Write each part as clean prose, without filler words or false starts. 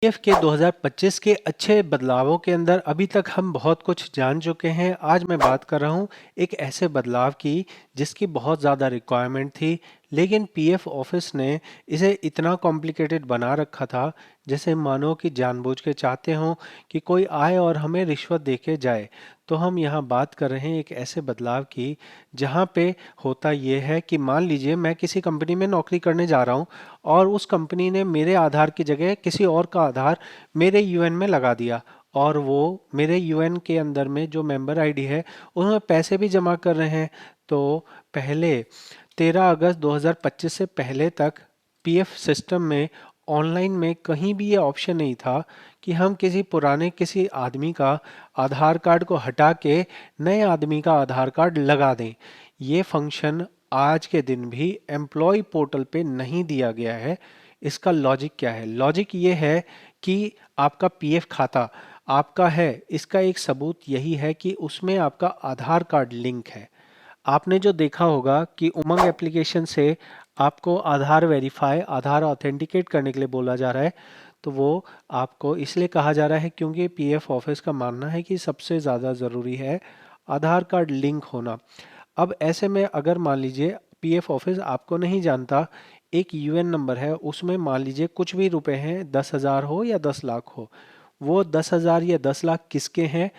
PF के 2025 के अच्छे बदलावों के अंदर अभी तक हम बहुत कुछ जान चुके हैं। आज मैं बात कर रहा हूँ एक ऐसे बदलाव की जिसकी बहुत ज़्यादा रिक्वायरमेंट थी, लेकिन पीएफ ऑफिस ने इसे इतना कॉम्प्लिकेटेड बना रखा था जैसे मानो कि जानबूझ के चाहते हों कि कोई आए और हमें रिश्वत दे के जाए। तो हम यहाँ बात कर रहे हैं एक ऐसे बदलाव की जहाँ पे होता ये है कि मान लीजिए मैं किसी कंपनी में नौकरी करने जा रहा हूँ और उस कंपनी ने मेरे आधार की जगह किसी और का आधार मेरे यूएन में लगा दिया, और वो मेरे यूएन के अंदर में जो मेंबर आईडी है उसमें पैसे भी जमा कर रहे हैं। तो पहले 13 अगस्त 2025 से पहले तक पीएफ सिस्टम में ऑनलाइन में कहीं भी ये ऑप्शन नहीं था कि हम किसी आदमी का आधार कार्ड को हटा के नए आदमी का आधार कार्ड लगा दें। ये फंक्शन आज के दिन भी एम्प्लॉय पोर्टल पे नहीं दिया गया है। इसका लॉजिक क्या है? लॉजिक ये है कि आपका पीएफ खाता आपका है, इसका एक सबूत यही है कि उसमें आपका आधार कार्ड लिंक है। आपने जो देखा होगा कि उमंग एप्लीकेशन से आपको आधार वेरीफाई, आधार ऑथेंटिकेट करने के लिए बोला जा रहा है। तो वो आपको इसलिए कहा जा रहा है क्योंकि पीएफ ऑफिस का मानना है कि सबसे ज़्यादा ज़रूरी है आधार कार्ड लिंक होना। अब ऐसे में अगर मान लीजिए पीएफ ऑफिस आपको नहीं जानता, एक यूएन नंबर है उसमें मान लीजिए कुछ भी रुपए हैं, 10,000 हो या 10 लाख हो, वो 10,000 या 10 लाख किसके हैं?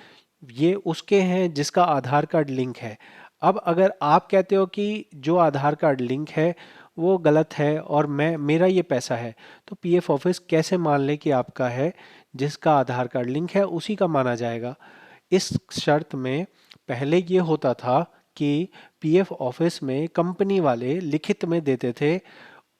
ये उसके हैं जिसका आधार कार्ड लिंक है। अब अगर आप कहते हो कि जो आधार कार्ड लिंक है वो गलत है और मैं मेरा ये पैसा है, तो पीएफ ऑफिस कैसे मान ले कि आपका है? जिसका आधार कार्ड लिंक है उसी का माना जाएगा। इस शर्त में पहले ये होता था कि पीएफ ऑफिस में कंपनी वाले लिखित में देते थे,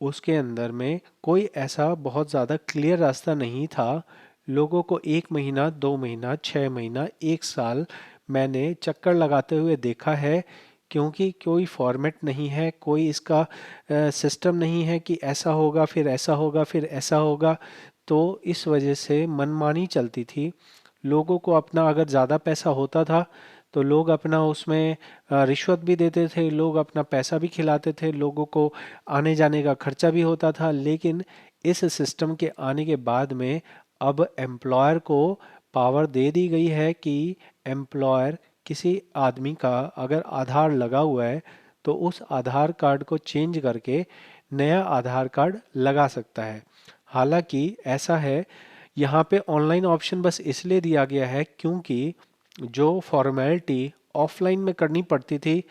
उसके अंदर में कोई ऐसा बहुत ज़्यादा क्लियर रास्ता नहीं था। लोगों को 1 महीना, 2 महीना, 6 महीना, 1 साल मैंने चक्कर लगाते हुए देखा है, क्योंकि कोई फॉर्मेट नहीं है, कोई इसका सिस्टम नहीं है कि ऐसा होगा फिर ऐसा होगा फिर ऐसा होगा। तो इस वजह से मनमानी चलती थी। लोगों को अपना अगर ज़्यादा पैसा होता था तो लोग अपना उसमें रिश्वत भी देते थे, लोग अपना पैसा भी खिलाते थे, लोगों को आने जाने का खर्चा भी होता था। लेकिन इस सिस्टम के आने के बाद में अब एम्प्लॉयर को पावर दे दी गई है कि एम्प्लॉयर किसी आदमी का अगर आधार लगा हुआ है तो उस आधार कार्ड को चेंज करके नया आधार कार्ड लगा सकता है। हालांकि ऐसा है, यहाँ पे ऑनलाइन ऑप्शन बस इसलिए दिया गया है क्योंकि जो फॉर्मेलिटी ऑफलाइन में करनी पड़ती थी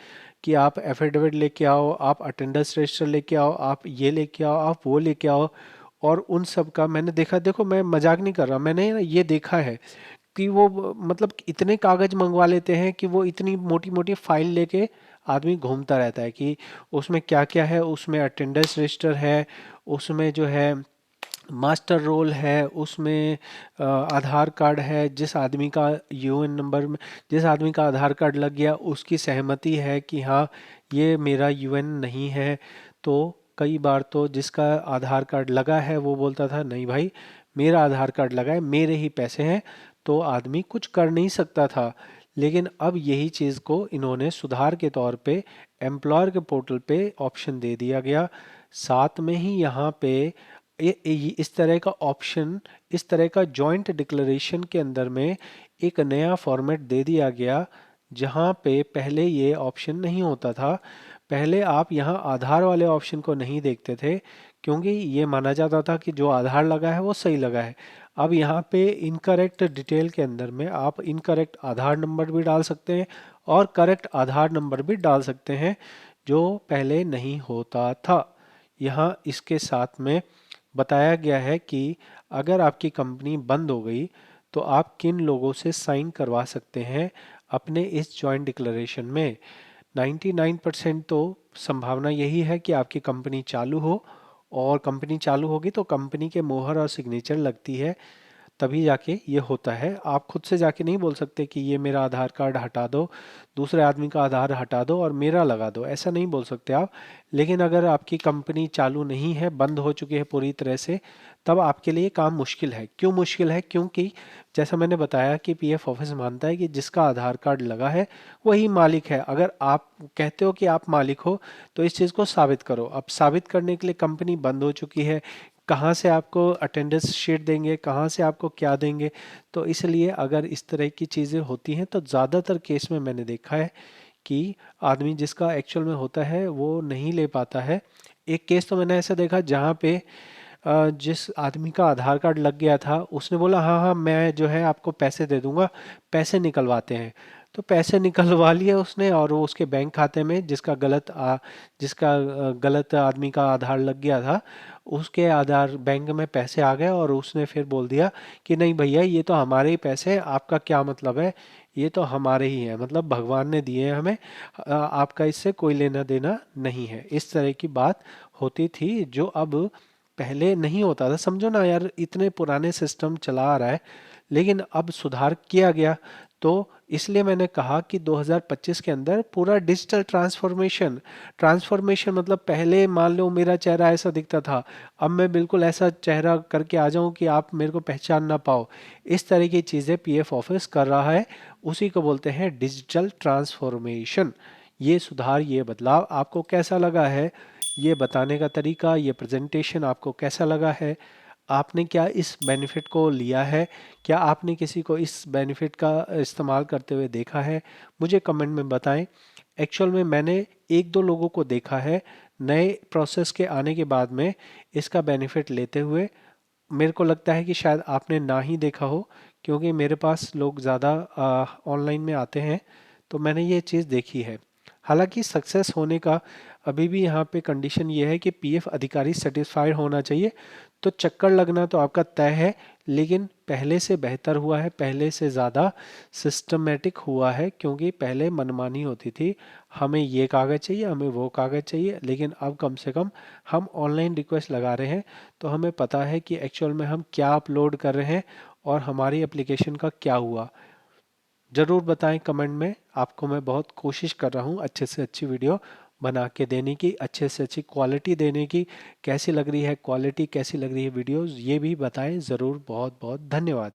कि आप एफिडेविट लेके आओ, आप अटेंडेंस रजिस्टर लेके आओ, आप ये लेके आओ, आप वो लेके आओ, और उन सब का मैंने देखा, देखो मैं मजाक नहीं कर रहा, मैंने ये देखा है कि वो मतलब इतने कागज मंगवा लेते हैं कि वो इतनी मोटी मोटी फाइल लेके आदमी घूमता रहता है कि उसमें क्या क्या है। उसमें अटेंडेंस रजिस्टर है, उसमें जो है मास्टर रोल है, उसमें आधार कार्ड है, जिस आदमी का यूएन नंबर में जिस आदमी का आधार कार्ड लग गया उसकी सहमति है कि हाँ ये मेरा यूएन नहीं है। तो कई बार तो जिसका आधार कार्ड लगा है वो बोलता था नहीं भाई, मेरा आधार कार्ड लगा है, मेरे ही पैसे हैं, तो आदमी कुछ कर नहीं सकता था। लेकिन अब यही चीज़ को इन्होंने सुधार के तौर पे एम्प्लॉयर के पोर्टल पे ऑप्शन दे दिया गया। साथ में ही यहाँ पे इस तरह का ऑप्शन, इस तरह का जॉइंट डिक्लेरेशन के अंदर में एक नया फॉर्मेट दे दिया गया जहाँ पे पहले ये ऑप्शन नहीं होता था। पहले आप यहाँ आधार वाले ऑप्शन को नहीं देखते थे क्योंकि ये माना जाता था कि जो आधार लगा है वो सही लगा है। अब यहाँ पे इनकरेक्ट डिटेल के अंदर में आप इनकरेक्ट आधार नंबर भी डाल सकते हैं और करेक्ट आधार नंबर भी डाल सकते हैं, जो पहले नहीं होता था। यहाँ इसके साथ में बताया गया है कि अगर आपकी कंपनी बंद हो गई तो आप किन लोगों से साइन करवा सकते हैं अपने इस जॉइंट डिक्लेरेशन में। 99% तो संभावना यही है कि आपकी कंपनी चालू हो, और कंपनी चालू होगी तो कंपनी के मोहर और सिग्नेचर लगती है, तभी जाके ये होता है। आप खुद से जाके नहीं बोल सकते कि ये मेरा आधार कार्ड हटा दो, दूसरे आदमी का आधार हटा दो और मेरा लगा दो, ऐसा नहीं बोल सकते आप। लेकिन अगर आपकी कंपनी चालू नहीं है, बंद हो चुकी है पूरी तरह से, तब आपके लिए काम मुश्किल है। क्यों मुश्किल है? क्योंकि जैसा मैंने बताया कि पीएफ ऑफिस मानता है कि जिसका आधार कार्ड लगा है वही मालिक है। अगर आप कहते हो कि आप मालिक हो तो इस चीज़ को साबित करो। अब साबित करने के लिए कंपनी बंद हो चुकी है, कहाँ से आपको अटेंडेंस शीट देंगे, कहाँ से आपको क्या देंगे। तो इसलिए अगर इस तरह की चीज़ें होती हैं तो ज़्यादातर केस में मैंने देखा है कि आदमी जिसका एक्चुअल में होता है वो नहीं ले पाता है। एक केस तो मैंने ऐसा देखा जहाँ पे जिस आदमी का आधार कार्ड लग गया था उसने बोला हाँ हाँ मैं जो है आपको पैसे दे दूंगा, पैसे निकलवाते हैं। तो पैसे निकलवा लिए उसने और वो उसके बैंक खाते में जिसका गलत आदमी का आधार लग गया था उसके आधार बैंक में पैसे आ गए और उसने फिर बोल दिया कि नहीं भैया ये तो हमारे ही पैसे हैं, आपका क्या मतलब है, ये तो हमारे ही हैं, मतलब भगवान ने दिए हैं हमें, आपका इससे कोई लेना देना नहीं है। इस तरह की बात होती थी जो अब पहले नहीं होता था। समझो ना यार, इतने पुराने सिस्टम चला आ रहा है लेकिन अब सुधार किया गया। तो इसलिए मैंने कहा कि 2025 के अंदर पूरा डिजिटल ट्रांसफॉर्मेशन। ट्रांसफॉर्मेशन मतलब पहले मान लो मेरा चेहरा ऐसा दिखता था, अब मैं बिल्कुल ऐसा चेहरा करके आ जाऊं कि आप मेरे को पहचान ना पाओ। इस तरह की चीज़ें पीएफ ऑफिस कर रहा है, उसी को बोलते हैं डिजिटल ट्रांसफॉर्मेशन। ये सुधार, ये बदलाव आपको कैसा लगा है, ये बताने का तरीका, ये प्रेजेंटेशन आपको कैसा लगा है, आपने क्या इस बेनिफिट को लिया है, क्या आपने किसी को इस बेनिफिट का इस्तेमाल करते हुए देखा है, मुझे कमेंट में बताएं। एक्चुअल में मैंने एक दो लोगों को देखा है नए प्रोसेस के आने के बाद में इसका बेनिफिट लेते हुए। मेरे को लगता है कि शायद आपने ना ही देखा हो, क्योंकि मेरे पास लोग ज़्यादा ऑनलाइन में आते हैं, तो मैंने ये चीज़ देखी है। हालांकि सक्सेस होने का अभी भी यहाँ पे कंडीशन ये है कि पीएफ अधिकारी सेटिस्फाइड होना चाहिए। तो चक्कर लगना तो आपका तय है, लेकिन पहले से बेहतर हुआ है, पहले से ज़्यादा सिस्टमेटिक हुआ है, क्योंकि पहले मनमानी होती थी, हमें ये कागज़ चाहिए, हमें वो कागज़ चाहिए, लेकिन अब कम से कम हम ऑनलाइन रिक्वेस्ट लगा रहे हैं तो हमें पता है कि एक्चुअल में हम क्या अपलोड कर रहे हैं और हमारी एप्लीकेशन का क्या हुआ। ज़रूर बताएं कमेंट में। आपको मैं बहुत कोशिश कर रहा हूँ अच्छे से अच्छी वीडियो बना के देने की, अच्छे से अच्छी क्वालिटी देने की। कैसी लग रही है क्वालिटी, कैसी लग रही है वीडियोस, ये भी बताएं ज़रूर। बहुत बहुत धन्यवाद।